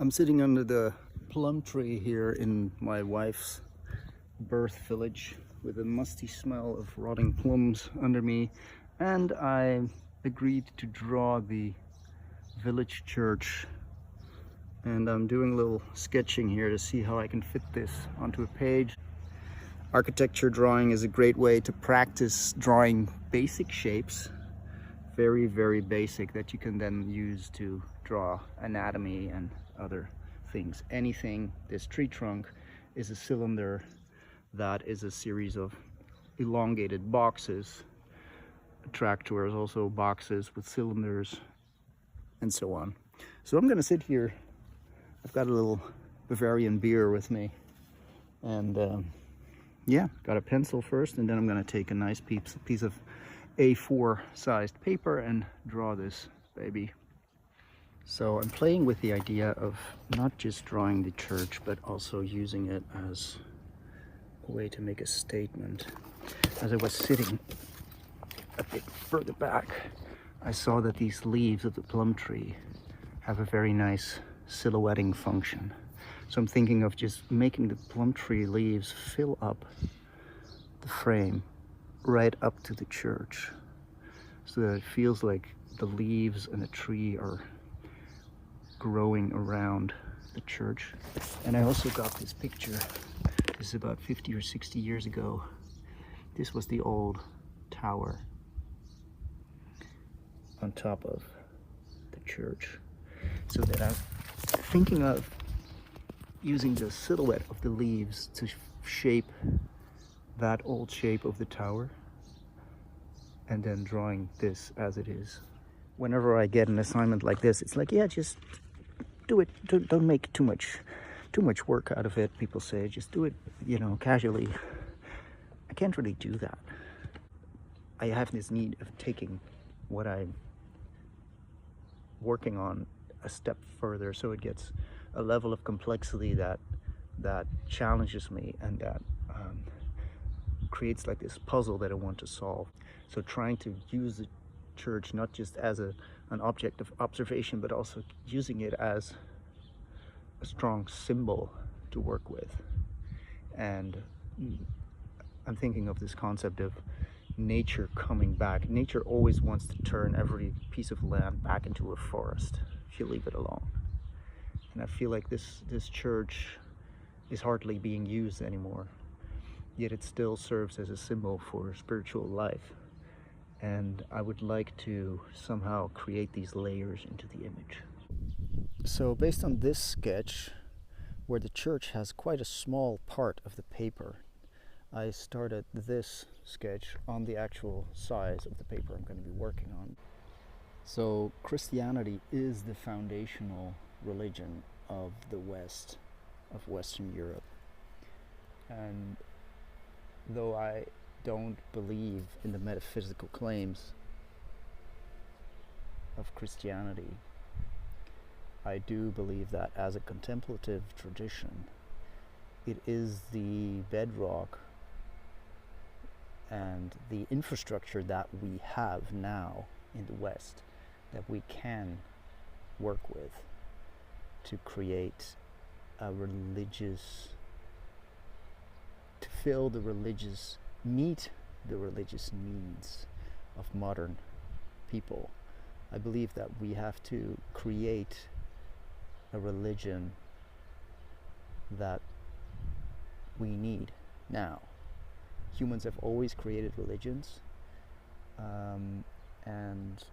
I'm sitting under the plum tree here in my wife's birth village with a musty smell of rotting plums under me, and I agreed to draw the village church, and I'm doing a little sketching here to see how I can fit this onto a page. Architecture drawing is a great way to practice drawing basic shapes, very, very basic, that you can then use to draw anatomy and other things. Anything. This tree trunk is a cylinder that is a series of elongated boxes. A tractor is also boxes with cylinders and so on. So I'm gonna sit here. I've got a little Bavarian beer with me, and yeah, got a pencil first, and then I'm gonna take a nice piece of A4 sized paper and draw this baby. So I'm playing with the idea of not just drawing the church, but also using it as a way to make a statement. As I was sitting a bit further back, I saw that these leaves of the plum tree have a very nice silhouetting function. So I'm thinking of just making the plum tree leaves fill up the frame right up to the church, so that it feels like the leaves and the tree are growing around the church. And I also got this picture. This is about 50 or 60 years ago. This was the old tower on top of the church. So that I'm thinking of using the silhouette of the leaves to shape that old shape of the tower, and then drawing this as it is. Whenever I get an assignment like this, it's like, yeah, just do it. Don't make too much work out of it. People say, just do it, casually. I can't really do that. I have this need of taking what I'm working on a step further, so it gets a level of complexity that challenges me, and that creates like this puzzle that I want to solve. So trying to use the church not just as an object of observation, but also using it as a strong symbol to work with. And I'm thinking of this concept of nature coming back. Nature always wants to turn every piece of land back into a forest if you leave it alone. And I feel like this church is hardly being used anymore, yet it still serves as a symbol for spiritual life. And I would like to somehow create these layers into the image. So based on this sketch, where the church has quite a small part of the paper, I started this sketch on the actual size of the paper I'm going to be working on. So Christianity is the foundational religion of the West, of Western Europe. And though I don't believe in the metaphysical claims of Christianity, I do believe that as a contemplative tradition, it is the bedrock and the infrastructure that we have now in the West that we can work with to create a religious, to fill the religious, meet the religious needs of modern people. I believe that we have to create a religion that we need now. Humans have always created religions, and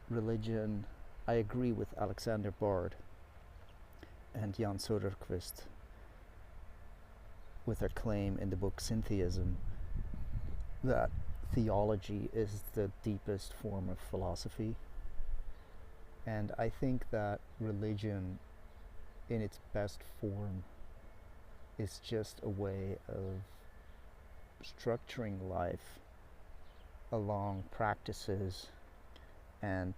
religion, I agree with Alexander Bard and Jan Soderquist with their claim in the book Syntheism that theology is the deepest form of philosophy. And I think that religion in its best form is just a way of structuring life along practices and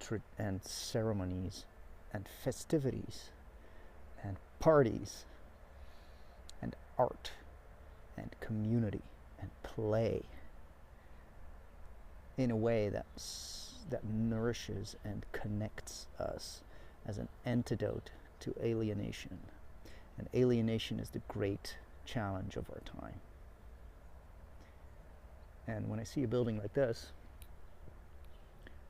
ceremonies and festivities and parties and art and community and play in a way that nourishes and connects us as an antidote to alienation. And alienation is the great challenge of our time. And when I see a building like this,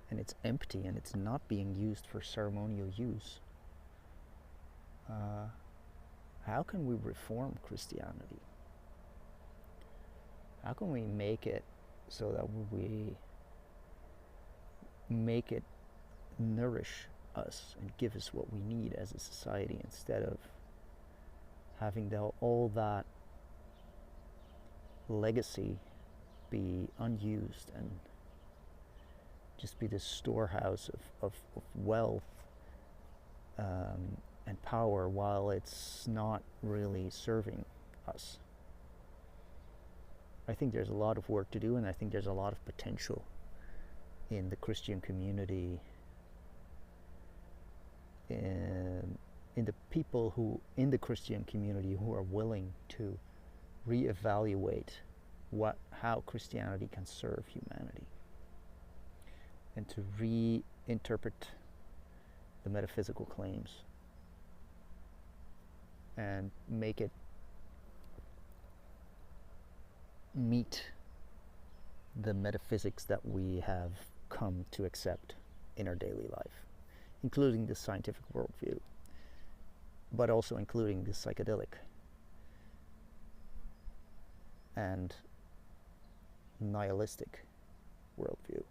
and it's empty and it's not being used for ceremonial use, how can we reform Christianity? How can we make it so that we make it nourish us and give us what we need as a society, instead of having all that legacy be unused and just be this storehouse of wealth and power, while it's not really serving us. I think there's a lot of work to do, and I think there's a lot of potential in the Christian community, in the people who in the Christian community who are willing to reevaluate how Christianity can serve humanity, and to reinterpret the metaphysical claims and make it meet the metaphysics that we have come to accept in our daily life, including the scientific worldview, but also including the psychedelic and nihilistic worldview.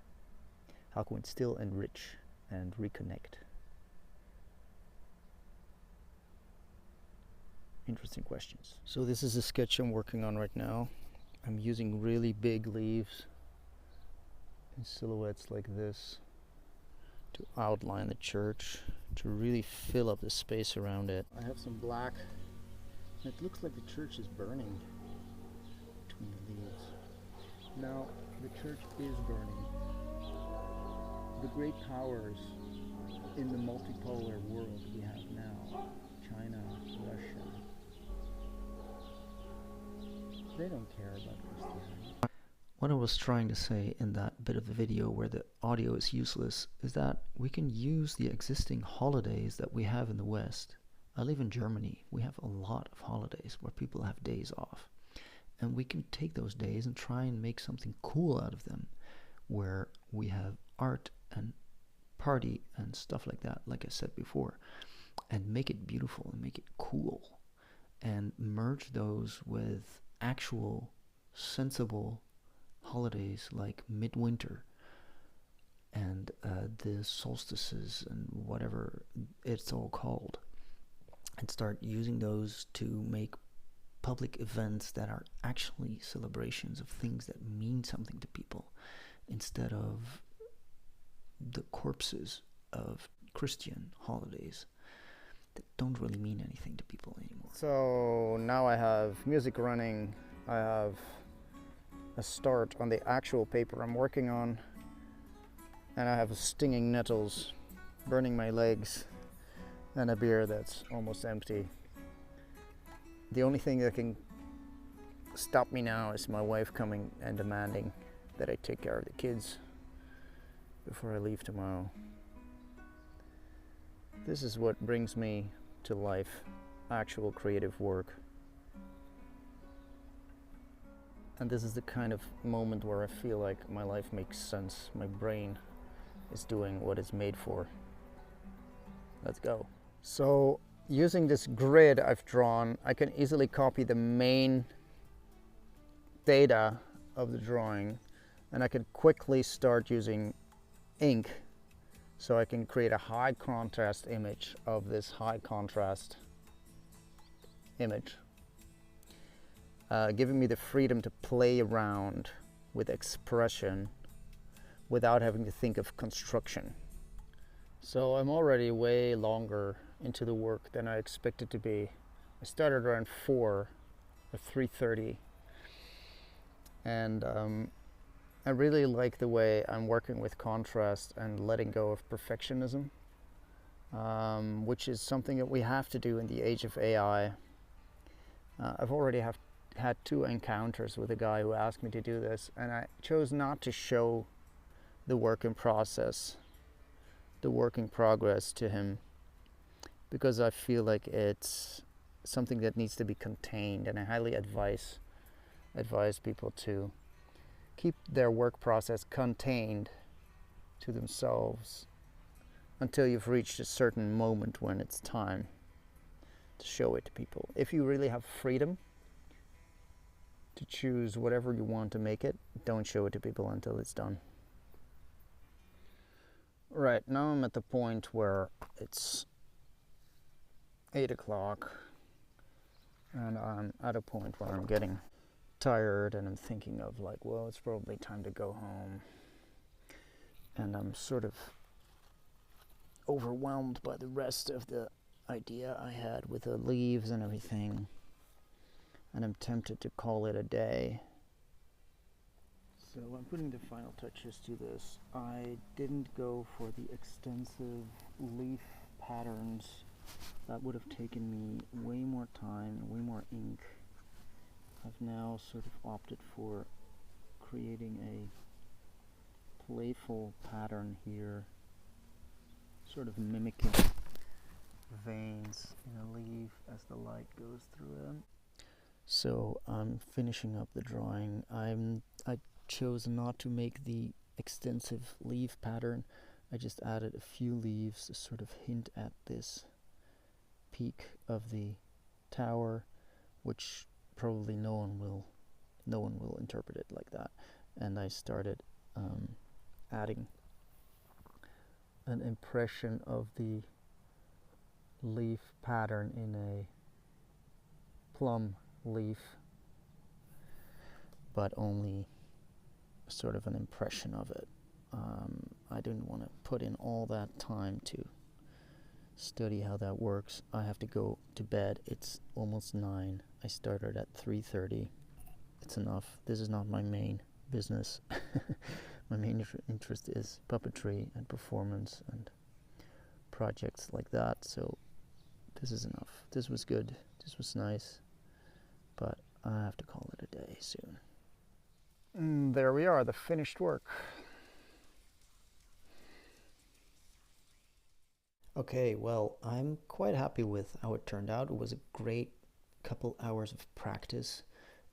How can we still enrich and reconnect? Interesting questions. So this is a sketch I'm working on right now. I'm using really big leaves and silhouettes like this to outline the church, to really fill up the space around it. I have some black, and it looks like the church is burning between the leaves. Now, the church is burning. The great powers in the multipolar world we have now, China, Russia, they don't care about Christianity. What I was trying to say in that bit of the video where the audio is useless is that we can use the existing holidays that we have in the West. I live in Germany. We have a lot of holidays where people have days off. And we can take those days and try and make something cool out of them, where we have art and party and stuff like that, like I said before, and make it beautiful and make it cool, and merge those with actual sensible holidays like midwinter and the solstices and whatever it's all called, and start using those to make public events that are actually celebrations of things that mean something to people, instead of the corpses of Christian holidays that don't really mean anything to people anymore. So now I have music running, I have a start on the actual paper I'm working on, and I have stinging nettles burning my legs, and a beer that's almost empty. The only thing that can stop me now is my wife coming and demanding that I take care of the kids before I leave tomorrow. This is what brings me to life, actual creative work. And this is the kind of moment where I feel like my life makes sense. My brain is doing what it's made for. Let's go. So, using this grid I've drawn, I can easily copy the main data of the drawing, and I can quickly start using ink, so I can create a high contrast image of this high contrast image, giving me the freedom to play around with expression without having to think of construction. So I'm already way longer into the work than I expected to be. I started around 4 or 3:30, and I really like the way I'm working with contrast and letting go of perfectionism, which is something that we have to do in the age of AI. I've already had 2 encounters with a guy who asked me to do this, and I chose not to show the work in process, the work in progress to him, because I feel like it's something that needs to be contained, and I highly advise people to keep their work process contained to themselves until you've reached a certain moment when it's time to show it to people. If you really have freedom to choose whatever you want to make it, don't show it to people until it's done. Right, now I'm at the point where it's 8 o'clock and I'm at a point where I'm getting tired and I'm thinking of like, well, it's probably time to go home. And I'm sort of overwhelmed by the rest of the idea I had with the leaves and everything. And I'm tempted to call it a day. So I'm putting the final touches to this. I didn't go for the extensive leaf patterns. That would have taken me way more time, way more ink. I've now sort of opted for creating a playful pattern here, sort of mimicking veins in a leaf as the light goes through them. So I'm finishing up the drawing. I chose not to make the extensive leaf pattern. I just added a few leaves to sort of hint at this peak of the tower, which probably no one will interpret it like that. And I started adding an impression of the leaf pattern in a plum leaf, but only sort of an impression of it. I didn't want to put in all that time to study how that works. I have to go to bed. It's almost 9. I started at 3:30. It's enough. This is not my main business. My main interest is puppetry and performance and projects like that, so this is enough. This was good. This was nice, but I have to call it a day soon. There we are, the finished work. Okay, well, I'm quite happy with how it turned out. It was a great couple hours of practice,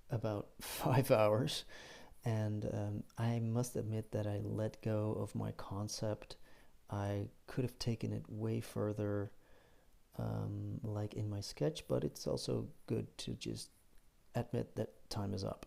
about 5 hours, and I must admit that I let go of my concept. I could have taken it way further, like in my sketch, but it's also good to just admit that time is up.